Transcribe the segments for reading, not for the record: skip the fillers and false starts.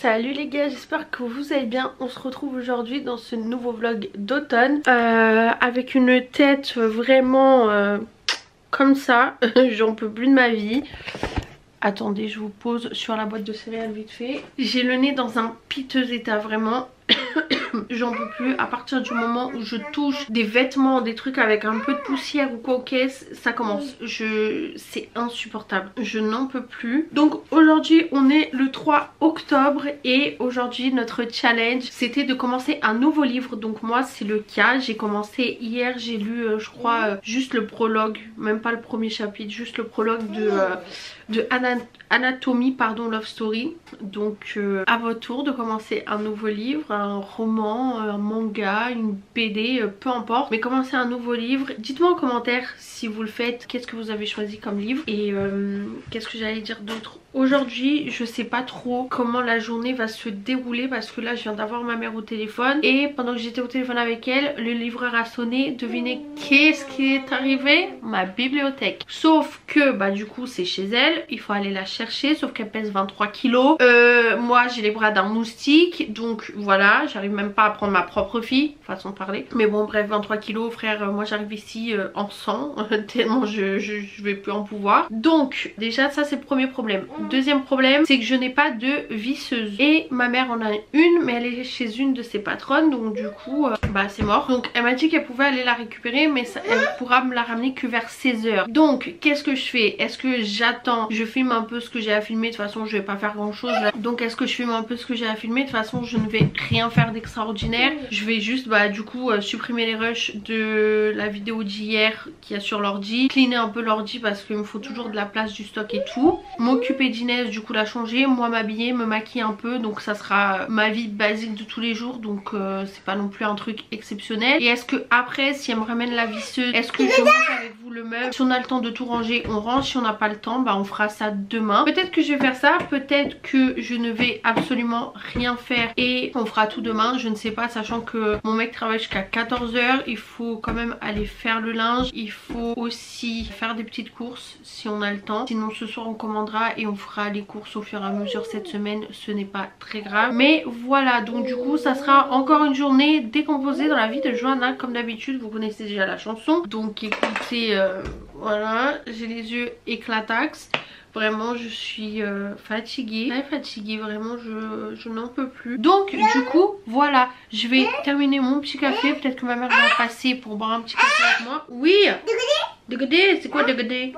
Salut les gars, j'espère que vous allez bien. On se retrouve aujourd'hui dans ce nouveau vlog d'automne avec une tête vraiment comme ça. J'en peux plus de ma vie. Attendez, je vous pose sur la boîte de céréales vite fait. J'ai le nez dans un piteux état vraiment. J'en peux plus. À partir du moment où je touche des vêtements, des trucs avec un peu de poussière ou quoi au caisse, ça commence. C'est insupportable. Je n'en peux plus. Donc aujourd'hui on est le 3 octobre et aujourd'hui notre challenge c'était de commencer un nouveau livre. Donc moi c'est le cas. J'ai commencé hier, j'ai lu je crois juste le prologue, même pas le premier chapitre, juste le prologue de Anatomie, pardon, Love Story. Donc à votre tour de commencer un nouveau livre, un roman, un manga, une BD, peu importe, mais commencez un nouveau livre. Dites-moi en commentaire si vous le faites, qu'est-ce que vous avez choisi comme livre et qu'est-ce que j'allais dire d'autre. Aujourd'hui je sais pas trop comment la journée va se dérouler parce que là je viens d'avoir ma mère au téléphone et pendant que j'étais au téléphone avec elle, le livreur a sonné. Devinez qu'est-ce qui est arrivé? Ma bibliothèque. Sauf que bah du coup c'est chez elle, il faut aller la chercher, sauf qu'elle pèse 23 kilos. Moi j'ai les bras d'un moustique, donc voilà, j'arrive même pas à prendre ma propre fille, façon de parler. Mais bon bref, 23 kilos frère, moi j'arrive ici en sang, tellement je vais plus en pouvoir. Donc déjà ça c'est le premier problème. Deuxième problème, c'est que je n'ai pas de visseuse. Et ma mère en a une, mais elle est chez une de ses patronnes, donc du coup, bah c'est mort. Donc elle m'a dit qu'elle pouvait aller la récupérer, mais ça, elle pourra me la ramener que vers 16 h. Donc qu'est-ce que je fais? Est-ce que j'attends? Je filme un peu ce que j'ai à filmer, de toute façon je vais pas faire grand chose là. Donc est-ce que je filme un peu ce que j'ai à filmer? De toute façon je ne vais rien faire d'extraordinaire. Je vais juste bah du coup supprimer les rushs de la vidéo d'hier qu'il y a sur l'ordi. Cleaner un peu l'ordi parce qu'il me faut toujours de la place, du stock et tout. M'occuper d'Inès, du coup la changer, moi m'habiller, me maquiller un peu, donc ça sera ma vie basique de tous les jours, donc c'est pas non plus un truc exceptionnel. Et est-ce que après si elle me ramène la visseuse, est-ce que je monte avec vous le meuble? Si on a le temps de tout ranger on range, si on n'a pas le temps bah on fera ça demain. Peut-être que je vais faire ça, peut-être que je ne vais absolument rien faire et on fera tout demain, je ne sais pas, sachant que mon mec travaille jusqu'à 14 h, il faut quand même aller faire le linge, il faut aussi faire des petites courses si on a le temps, sinon ce soir on commandera et on fera les courses au fur et à mesure cette semaine, ce n'est pas très grave. Mais voilà, donc du coup ça sera encore une journée décomposée dans la vie de Johanna comme d'habitude, vous connaissez déjà la chanson. Donc écoutez, voilà, j'ai les yeux éclatax. Vraiment je suis fatiguée, très fatiguée, vraiment je n'en peux plus. Donc du coup voilà, je vais terminer mon petit café. Peut-être que ma mère va passer pour boire un petit café avec moi. Oui. Dégodé, c'est quoi dégodé?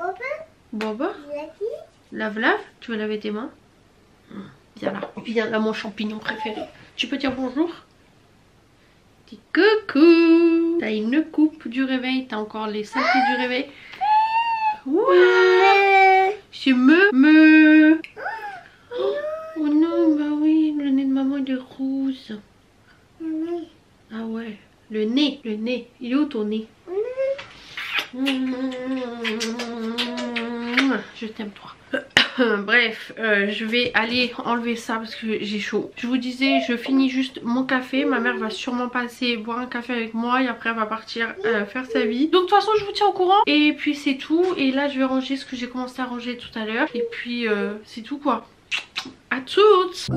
Boba. Lave-lave, tu veux laver tes mains? Viens là, viens là mon champignon préféré. Tu peux dire bonjour? Dis coucou. T'as une coupe du réveil, t'as encore les saletés du réveil. Ouais. C'est me. Oh non, bah oui, le nez de maman il est rose. Ah ouais, le nez, il est où ton nez? Je t'aime toi. Bref, je vais aller enlever ça parce que j'ai chaud. Je vous disais, je finis juste mon café. Ma mère va sûrement passer boire un café avec moi et après elle va partir faire sa vie. Donc de toute façon je vous tiens au courant. Et puis c'est tout. Et là je vais ranger ce que j'ai commencé à ranger tout à l'heure. Et puis c'est tout quoi. À toutes.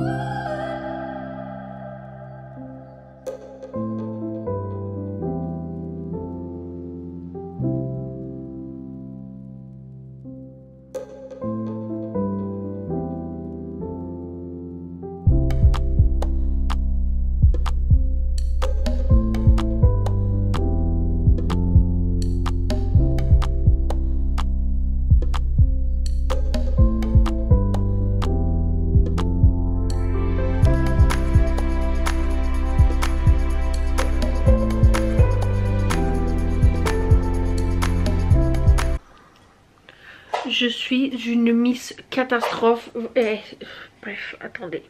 Je suis une Miss Catastrophe. Bref, attendez.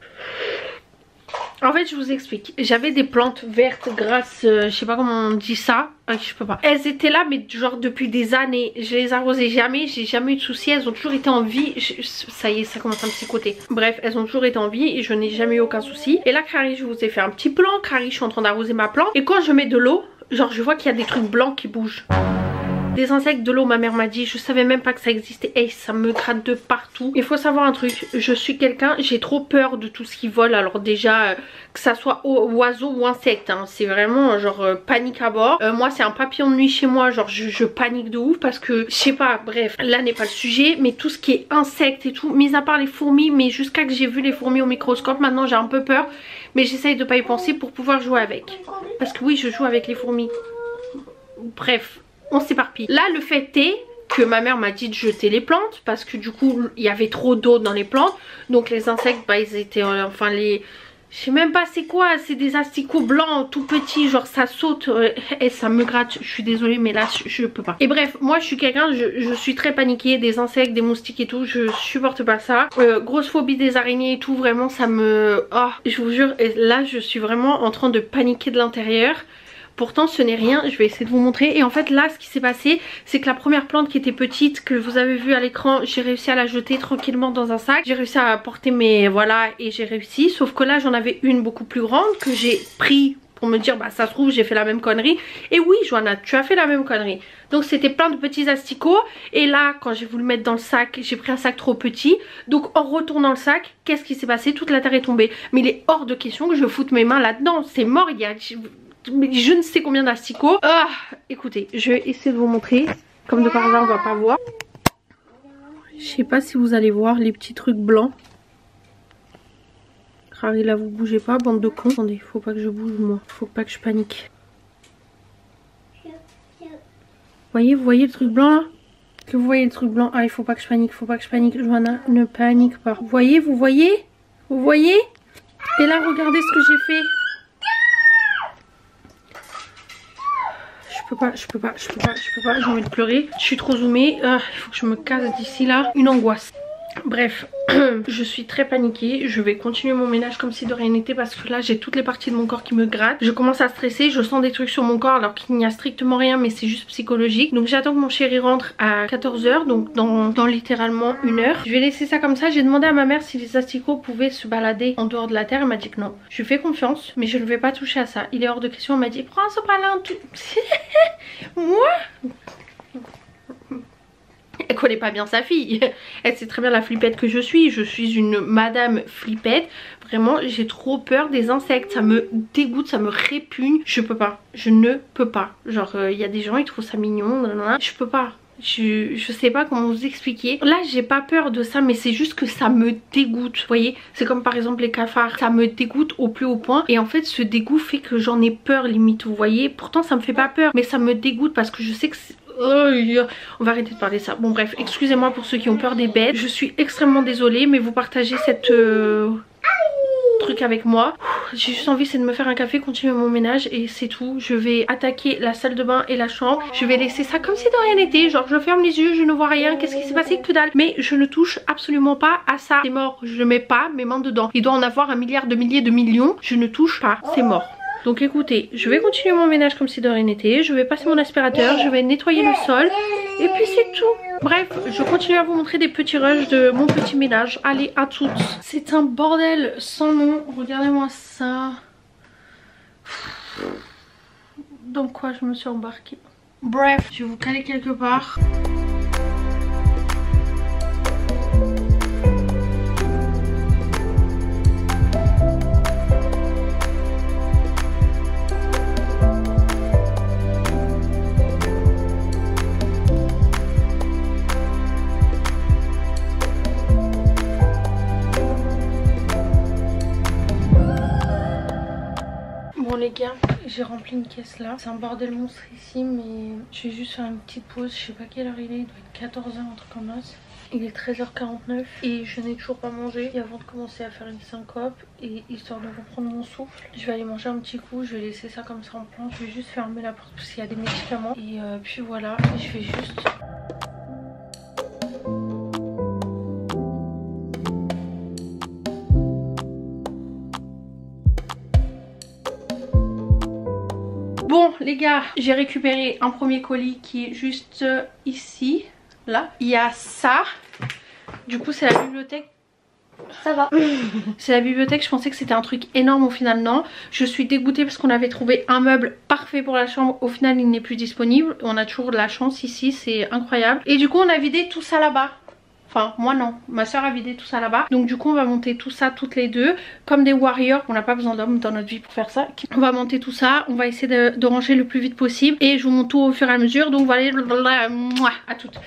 En fait je vous explique, j'avais des plantes vertes grâce, je sais pas comment on dit ça, je peux pas. Elles étaient là mais genre depuis des années, je les arrosais jamais, j'ai jamais eu de soucis, elles ont toujours été en vie, ça y est ça commence à me psychoter. Bref, elles ont toujours été en vie et je n'ai jamais eu aucun souci. Et là Carrie, je vous ai fait un petit plan, Carrie je suis en train d'arroser ma plante et quand je mets de l'eau, genre je vois qu'il y a des trucs blancs qui bougent. Des insectes, de l'eau, ma mère m'a dit, je savais même pas que ça existait. Hey, ça me gratte de partout. Il faut savoir un truc, je suis quelqu'un, j'ai trop peur de tout ce qui vole. Alors déjà, que ça soit oiseau ou insecte, hein, c'est vraiment genre panique à bord. Moi c'est un papillon de nuit chez moi, genre je panique de ouf parce que je sais pas, bref, là n'est pas le sujet. Mais tout ce qui est insectes et tout, mis à part les fourmis, mais jusqu'à que j'ai vu les fourmis au microscope, maintenant j'ai un peu peur. Mais j'essaye de pas y penser pour pouvoir jouer avec. Parce que oui, je joue avec les fourmis. Bref, on s'éparpille. Là le fait est que ma mère m'a dit de jeter les plantes parce que du coup il y avait trop d'eau dans les plantes. Donc les insectes, bah ils étaient, enfin les... Je sais même pas c'est quoi, c'est des asticots blancs tout petits, genre ça saute et ça me gratte, je suis désolée mais là je peux pas. Et bref, moi je suis quelqu'un, je suis très paniquée, des insectes, des moustiques et tout, je supporte pas ça. Grosse phobie des araignées et tout, vraiment ça me... Oh, je vous jure, et là je suis vraiment en train de paniquer de l'intérieur. Pourtant ce n'est rien, je vais essayer de vous montrer. Et en fait là ce qui s'est passé, c'est que la première plante qui était petite, que vous avez vu à l'écran, j'ai réussi à la jeter tranquillement dans un sac. J'ai réussi à porter mes... voilà, et j'ai réussi. Sauf que là j'en avais une beaucoup plus grande que j'ai pris pour me dire bah ça se trouve j'ai fait la même connerie. Et oui Johanna, tu as fait la même connerie. Donc c'était plein de petits asticots. Et là quand j'ai voulu mettre dans le sac, j'ai pris un sac trop petit. Donc en retournant le sac, qu'est-ce qui s'est passé? Toute la terre est tombée. Mais il est hors de question que je foute mes mains là-dedans. C'est mort, il y a... mais je ne sais combien d'asticots. Ah, écoutez, je vais essayer de vous montrer. Comme de par hasard on va pas voir. Je sais pas si vous allez voir les petits trucs blancs. Harry là vous bougez pas, bande de cons. Attendez, faut pas que je bouge moi, faut pas que je panique. Vous voyez le truc blanc là? Que vous voyez le truc blanc? Ah il faut pas que je panique, faut pas que je panique. Johanna, ne panique pas. Vous voyez? Et là regardez ce que j'ai fait. Je peux pas, j'ai envie de pleurer. Je suis trop zoomée, il faut que je me casse d'ici là. Une angoisse. Bref, je suis très paniquée. Je vais continuer mon ménage comme si de rien n'était parce que là j'ai toutes les parties de mon corps qui me grattent. Je commence à stresser, je sens des trucs sur mon corps alors qu'il n'y a strictement rien mais c'est juste psychologique. Donc j'attends que mon chéri rentre à 14 h, donc dans littéralement 1 heure. Je vais laisser ça comme ça. J'ai demandé à ma mère si les asticots pouvaient se balader en dehors de la terre. Elle m'a dit que non. Je lui fais confiance mais je ne vais pas toucher à ça. Il est hors de question. Elle m'a dit prends un sopalin tout. Moi elle connaît pas bien sa fille. Elle sait très bien la flippette que je suis. Je suis une madame flippette. Vraiment j'ai trop peur des insectes. Ça me dégoûte, ça me répugne. Je peux pas, je ne peux pas. Genre il y a des gens ils trouvent ça mignon. Je peux pas. Je sais pas comment vous expliquer. Là j'ai pas peur de ça mais c'est juste que ça me dégoûte. Vous voyez, c'est comme par exemple les cafards. Ça me dégoûte au plus haut point. Et en fait ce dégoût fait que j'en ai peur limite. Vous voyez, pourtant ça me fait pas peur mais ça me dégoûte parce que je sais que on va arrêter de parler de ça. Bon bref, excusez-moi pour ceux qui ont peur des bêtes. Je suis extrêmement désolée mais vous partagez cette truc avec moi. J'ai juste envie c'est de me faire un café, continuer mon ménage et c'est tout. Je vais attaquer la salle de bain et la chambre. Je vais laisser ça comme si de rien n'était. Genre je ferme les yeux, je ne vois rien. Qu'est-ce qui s'est passé? Que dalle. Mais je ne touche absolument pas à ça. C'est mort, je ne mets pas mes mains dedans. Il doit en avoir un milliard de milliers de millions. Je ne touche pas, c'est mort. Donc écoutez, je vais continuer mon ménage comme si de rien n'était. Je vais passer mon aspirateur, je vais nettoyer le sol. Et puis c'est tout. Bref, je continue à vous montrer des petits rushs de mon petit ménage. Allez, à toutes. C'est un bordel sans nom. Regardez-moi ça. Dans quoi je me suis embarquée. Bref, je vais vous caler quelque part. Bon les gars, j'ai rempli une caisse là. C'est un bordel monstre ici mais je vais juste faire une petite pause. Je sais pas quelle heure il doit être 14 h, un truc comme ça. Il est 13 h 49 et je n'ai toujours pas mangé. Et avant de commencer à faire une syncope et histoire de reprendre mon souffle, je vais aller manger un petit coup. Je vais laisser ça comme ça en plan. Je vais juste fermer la porte parce qu'il y a des médicaments. Et puis voilà, et je vais juste... Bon les gars, j'ai récupéré un premier colis qui est juste ici, là. Il y a ça, du coup c'est la bibliothèque. Ça va. C'est la bibliothèque, je pensais que c'était un truc énorme, au final non. Je suis dégoûtée parce qu'on avait trouvé un meuble parfait pour la chambre, au final il n'est plus disponible. On a toujours de la chance ici, c'est incroyable. Et du coup on a vidé tout ça là-bas. Enfin moi non, ma soeur a vidé tout ça là-bas. Donc du coup on va monter tout ça toutes les deux. Comme des warriors, on n'a pas besoin d'hommes dans notre vie pour faire ça. On va monter tout ça, on va essayer de ranger le plus vite possible. Et je vous montre tout au fur et à mesure. Donc voilà, à toutes.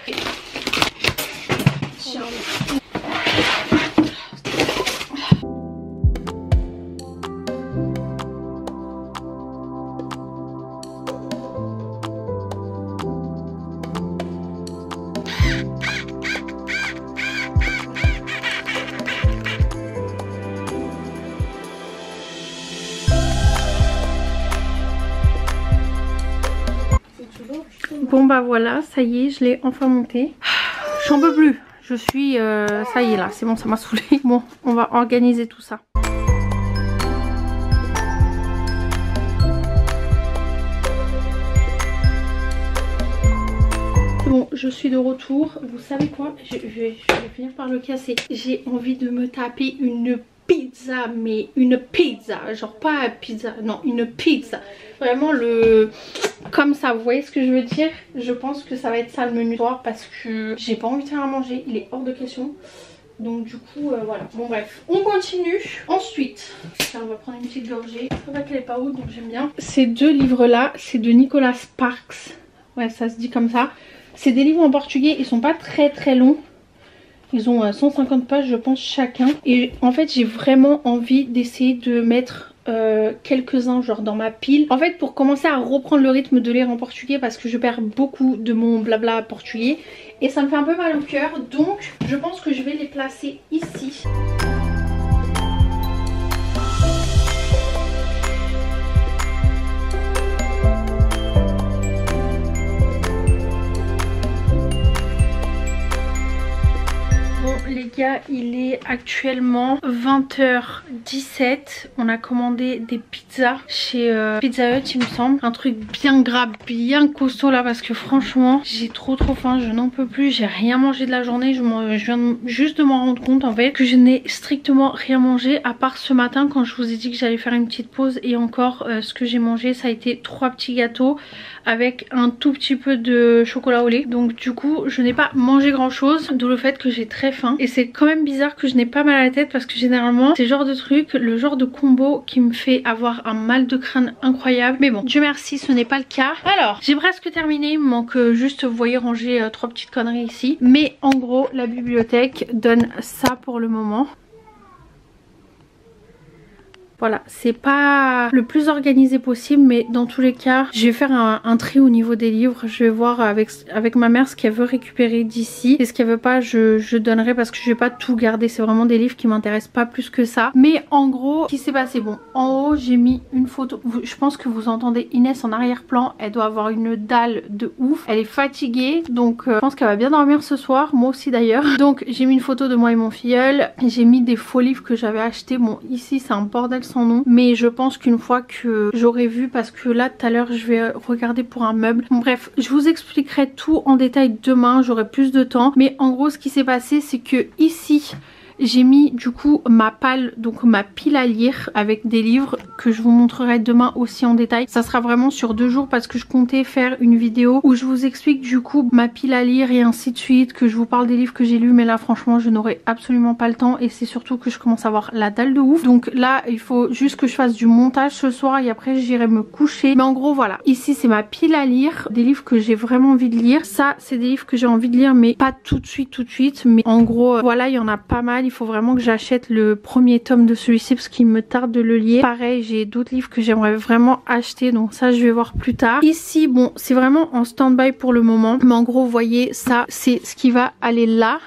Bon bah voilà, ça y est, je l'ai enfin monté. J'en peux plus, je suis... ça y est là, c'est bon, ça m'a saoulé. Bon, on va organiser tout ça. Bon, je suis de retour. Vous savez quoi, je vais finir par le casser. J'ai envie de me taper une pizza, mais une pizza, genre pas pizza, non, une pizza. Vraiment le... comme ça, vous voyez ce que je veux dire? Je pense que ça va être ça le menu soir parce que j'ai pas envie de faire à manger, il est hors de question. Donc du coup, voilà. Bon bref, on continue. Ensuite, tiens, on va prendre une petite gorgée. Je vois qu'elle est pas haute, donc j'aime bien. Ces deux livres-là, c'est de Nicolas Sparks. Ouais, ça se dit comme ça. C'est des livres en portugais, ils sont pas très longs. Ils ont 150 pages je pense chacun. Et en fait j'ai vraiment envie d'essayer de mettre quelques-uns genre dans ma pile. En fait pour commencer à reprendre le rythme de lire en portugais parce que je perds beaucoup de mon blabla portugais. Et ça me fait un peu mal au cœur. Donc je pense que je vais les placer ici. Les gars, il est actuellement 20h17. On a commandé des pizzas chez Pizza Hut il me semble. Un truc bien gras, bien costaud là parce que franchement j'ai trop faim, je n'en peux plus. J'ai rien mangé de la journée, je viens juste de m'en rendre compte en fait que je n'ai strictement rien mangé à part ce matin quand je vous ai dit que j'allais faire une petite pause. Et encore ce que j'ai mangé ça a été 3 petits gâteaux avec un tout petit peu de chocolat au lait. Donc du coup je n'ai pas mangé grand chose, d'où le fait que j'ai très faim. Et c'est quand même bizarre que je n'ai pas mal à la tête parce que généralement c'est le genre de truc, le genre de combo qui me fait avoir un mal de crâne incroyable. Mais bon, Dieu merci ce n'est pas le cas. Alors j'ai presque terminé, il me manque juste, vous voyez, ranger 3 petites conneries ici. Mais en gros la bibliothèque donne ça pour le moment. Voilà, c'est pas le plus organisé possible, mais dans tous les cas, je vais faire un tri au niveau des livres. Je vais voir avec ma mère ce qu'elle veut récupérer d'ici. Et ce qu'elle veut pas, je donnerai parce que je vais pas tout garder. C'est vraiment des livres qui m'intéressent pas plus que ça. Mais en gros, ce qui s'est passé, bon, en haut, j'ai mis une photo. Je pense que vous entendez Inès en arrière-plan. Elle doit avoir une dalle de ouf. Elle est fatiguée, donc je pense qu'elle va bien dormir ce soir. Moi aussi d'ailleurs. Donc j'ai mis une photo de moi et mon filleul. J'ai mis des faux livres que j'avais achetés. Bon, ici, c'est un bordel sans nom, mais je pense qu'une fois que j'aurai vu, parce que là tout à l'heure je vais regarder pour un meuble. Bon, bref, je vous expliquerai tout en détail demain, j'aurai plus de temps. Mais en gros ce qui s'est passé c'est que ici j'ai mis du coup ma palle, donc ma pile à lire avec des livres que je vous montrerai demain aussi en détail. Ça sera vraiment sur 2 jours parce que je comptais faire une vidéo où je vous explique du coup ma pile à lire et ainsi de suite, que je vous parle des livres que j'ai lus, mais là franchement je n'aurai absolument pas le temps et c'est surtout que je commence à avoir la dalle de ouf. Donc là il faut juste que je fasse du montage ce soir et après j'irai me coucher. Mais en gros voilà, ici c'est ma pile à lire, des livres que j'ai vraiment envie de lire. Ça c'est des livres que j'ai envie de lire mais pas tout de suite, mais en gros voilà, il y en a pas mal. Il faut vraiment que j'achète le premier tome de celui-ci parce qu'il me tarde de le lire. Pareil, j'ai d'autres livres que j'aimerais vraiment acheter, donc ça je vais voir plus tard. Ici bon, c'est vraiment en stand-by pour le moment, mais en gros vous voyez ça c'est ce qui va aller là.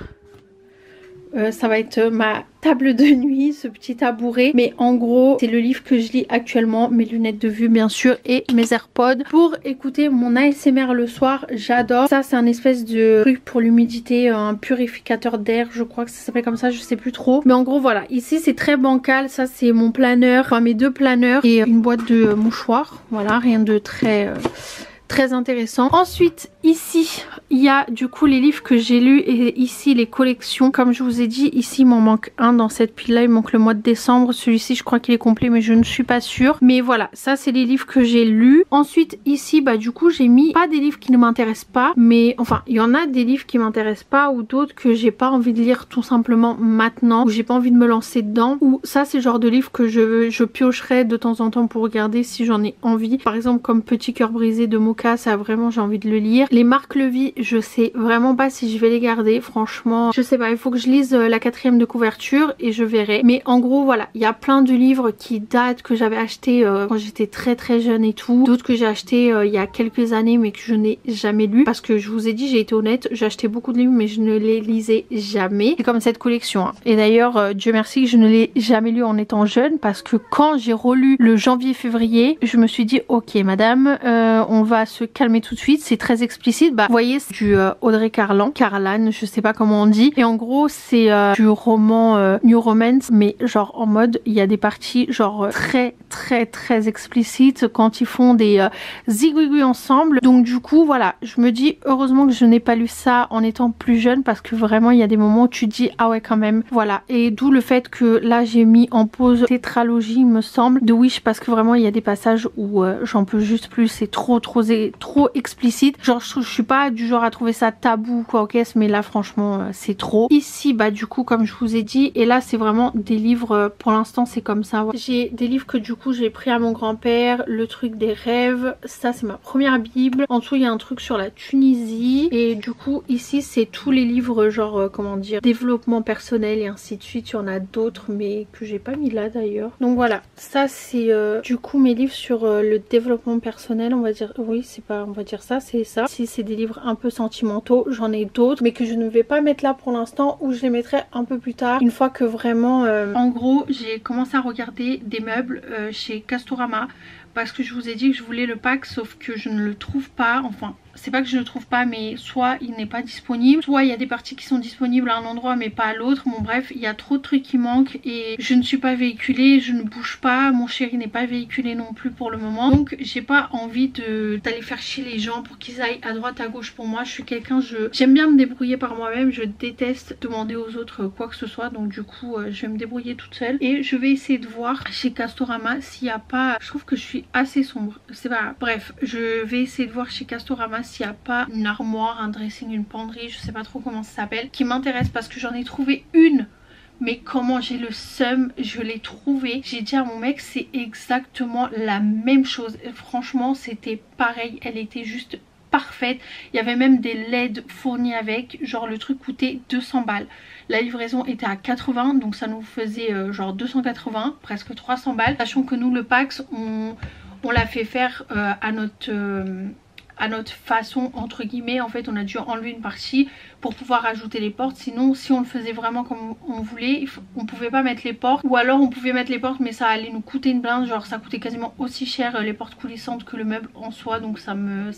Ça va être ma table de nuit, ce petit tabouret. Mais en gros c'est le livre que je lis actuellement, mes lunettes de vue bien sûr et mes AirPods pour écouter mon ASMR le soir. J'adore ça, c'est un espèce de truc pour l'humidité, un purificateur d'air, je crois que ça s'appelle comme ça, je sais plus trop. Mais en gros voilà, ici c'est très bancal. Ça c'est mon planeur, enfin mes 2 planeurs et une boîte de mouchoirs. Voilà, rien de très intéressant. Ensuite ici il y a du coup les livres que j'ai lus et ici les collections. Comme je vous ai dit, ici il m'en manque un dans cette pile là, il manque le mois de décembre. Celui-ci je crois qu'il est complet mais je ne suis pas sûre. Mais voilà, ça c'est les livres que j'ai lus. Ensuite ici bah du coup j'ai mis pas des livres qui ne m'intéressent pas, mais enfin il y en a des livres qui m'intéressent pas ou d'autres que j'ai pas envie de lire tout simplement maintenant, ou j'ai pas envie de me lancer dedans, ou ça c'est le genre de livre que je piocherai de temps en temps pour regarder si j'en ai envie. Par exemple comme Petit cœur brisé de Mocha, ça vraiment j'ai envie de le lire. Les Marc Levy, je sais vraiment pas si je vais les garder, franchement je sais pas, il faut que je lise la 4e de couverture et je verrai. Mais en gros voilà, il y a plein de livres qui datent, que j'avais acheté quand j'étais très jeune et tout, d'autres que j'ai acheté il y a quelques années mais que je n'ai jamais lu, parce que je vous ai dit, j'ai été honnête, j'ai acheté beaucoup de livres mais je ne les lisais jamais. C'est comme cette collection hein. Et d'ailleurs Dieu merci que je ne l'ai jamais lu en étant jeune, parce que quand j'ai relu le janvier-février, je me suis dit ok madame, on va se calmer tout de suite, c'est très explicite. Bah vous voyez c'est du Audrey Carlan, je sais pas comment on dit, et en gros c'est du roman New Romance, mais genre en mode il y a des parties genre très explicites quand ils font des zigouigouis ensemble. Donc du coup voilà, je me dis heureusement que je n'ai pas lu ça en étant plus jeune, parce que vraiment il y a des moments où tu dis ah ouais quand même, voilà. Et d'où le fait que là j'ai mis en pause tétralogie il me semble de Wish, parce que vraiment il y a des passages où j'en peux juste plus, c'est trop explicite. Genre je suis pas du genre à trouver ça tabou quoi, ok, mais là franchement c'est trop. Ici bah du coup comme je vous ai dit, et là c'est vraiment des livres pour l'instant c'est comme ça. J'ai des livres que du coup j'ai pris à mon grand-père, le truc des rêves, ça c'est ma première bible. En dessous il y a un truc sur la Tunisie, et du coup ici c'est tous les livres genre comment dire, développement personnel et ainsi de suite. Il y en a d'autres mais que j'ai pas mis là d'ailleurs. Donc voilà, ça c'est du coup mes livres sur le développement personnel, on va dire. Oui c'est pas, on va dire ça, c'est ça. Si c'est des livres un peu sentimentaux, j'en ai d'autres mais que je ne vais pas mettre là pour l'instant, ou je les mettrai un peu plus tard, une fois que vraiment en gros j'ai commencé à regarder des meubles chez Castorama, parce que je vous ai dit que je voulais le pack, sauf que je ne le trouve pas. Enfin c'est pas que je le trouve pas, mais soit il n'est pas disponible, soit il y a des parties qui sont disponibles à un endroit mais pas à l'autre. Bon bref, il y a trop de trucs qui manquent et je ne suis pas véhiculée, je ne bouge pas, mon chéri n'est pas véhiculé non plus pour le moment, donc j'ai pas envie d'aller faire chier les gens pour qu'ils aillent à droite à gauche pour moi. Je suis quelqu'un, j'aime bien me débrouiller par moi-même, je déteste demander aux autres quoi que ce soit, donc du coup je vais me débrouiller toute seule. Et je vais essayer de voir chez Castorama s'il n'y a pas, je trouve que je suis assez sombre, c'est pas grave. Bref, je vais essayer de voir chez Castorama s'il n'y a pas une armoire, un dressing, une penderie, je sais pas trop comment ça s'appelle, qui m'intéresse, parce que j'en ai trouvé une, mais comment j'ai le seum, je l'ai trouvée. J'ai dit à mon mec c'est exactement la même chose, franchement c'était pareil, elle était juste parfaite. Il y avait même des LED fournis avec, genre le truc coûtait 200 balles. La livraison était à 80, donc ça nous faisait genre 280, presque 300 balles. Sachant que nous le Pax on l'a fait faire à notre façon entre guillemets. En fait on a dû enlever une partie pour pouvoir ajouter les portes, sinon si on le faisait vraiment comme on voulait, on pouvait pas mettre les portes, ou alors on pouvait mettre les portes mais ça allait nous coûter une blinde, genre ça coûtait quasiment aussi cher les portes coulissantes que le meuble en soi, donc ça me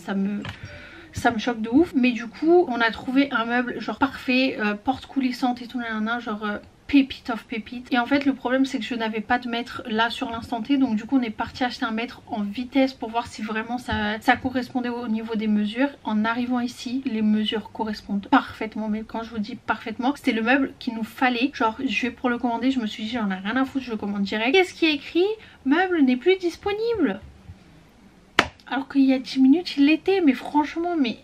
choque de ouf. Mais du coup on a trouvé un meuble genre parfait, porte coulissante et tout, genre pépite of pépite. Et en fait le problème c'est que je n'avais pas de mètre là sur l'instant T, donc du coup on est parti acheter un mètre en vitesse pour voir si vraiment ça correspondait au niveau des mesures. En arrivant ici les mesures correspondent parfaitement, mais quand je vous dis parfaitement, c'était le meuble qu'il nous fallait. Genre je vais pour le commander, je me suis dit j'en ai rien à foutre, je le commande direct. Qu'est-ce qui est écrit? Meuble n'est plus disponible, alors qu'il y a 10 minutes il l'était. Mais franchement, mais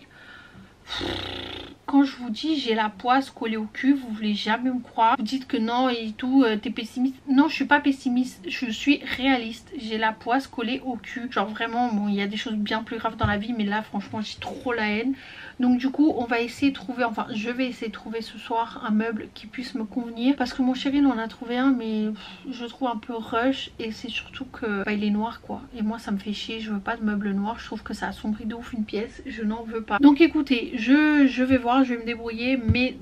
quand je vous dis j'ai la poisse collée au cul, vous voulez jamais me croire. Vous dites que non et tout, t'es pessimiste. Non, je suis pas pessimiste, je suis réaliste. J'ai la poisse collée au cul. Genre vraiment, bon il y a des choses bien plus graves dans la vie, mais là franchement j'ai trop la haine. Donc du coup on va essayer de trouver, enfin je vais essayer de trouver ce soir un meuble qui puisse me convenir, parce que mon chéri il en a trouvé un mais je le trouve un peu rush, et c'est surtout que bah, il est noir quoi, et moi ça me fait chier, je veux pas de meuble noir, je trouve que ça assombrit de ouf une pièce, je n'en veux pas. Donc écoutez, je vais voir, voir, je vais me débrouiller, mais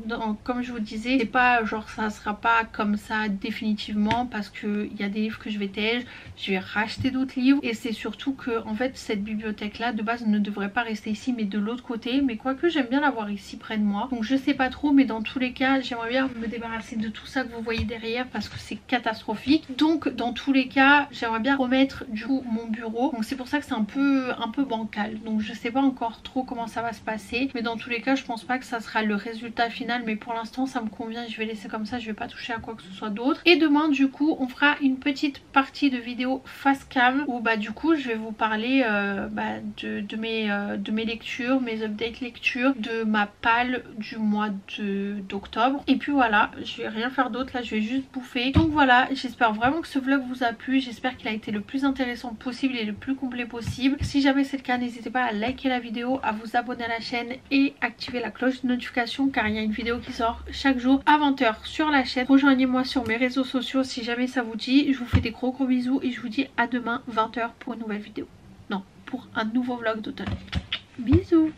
comme je vous disais, c'est pas genre ça sera pas comme ça définitivement, parce que il y a des livres que je vais tège, je vais racheter d'autres livres, et c'est surtout que en fait cette bibliothèque là de base ne devrait pas rester ici mais de l'autre côté, mais quoique j'aime bien l'avoir ici près de moi, donc je sais pas trop, mais dans tous les cas j'aimerais bien me débarrasser de tout ça que vous voyez derrière parce que c'est catastrophique. Donc dans tous les cas j'aimerais bien remettre du coup mon bureau, donc c'est pour ça que c'est un peu bancal, donc je sais pas encore trop comment ça va se passer, mais dans tous les cas je pense pas que ça sera le résultat final, mais pour l'instant ça me convient, je vais laisser comme ça, je vais pas toucher à quoi que ce soit d'autre. Et demain du coup on fera une petite partie de vidéo face cam où bah du coup je vais vous parler de mes lectures, mes updates lectures, de ma palle du mois d'octobre, et puis voilà, je vais rien faire d'autre là, je vais juste bouffer. Donc voilà, j'espère vraiment que ce vlog vous a plu, j'espère qu'il a été le plus intéressant possible et le plus complet possible. Si jamais c'est le cas, n'hésitez pas à liker la vidéo, à vous abonner à la chaîne et activer la cloche de notification, car il y a une vidéo qui sort chaque jour à 20 h sur la chaîne. Rejoignez-moi sur mes réseaux sociaux si jamais ça vous dit. Je vous fais des gros bisous et je vous dis à demain 20 h pour une nouvelle vidéo. Non, pour un nouveau vlog d'automne. Bisous.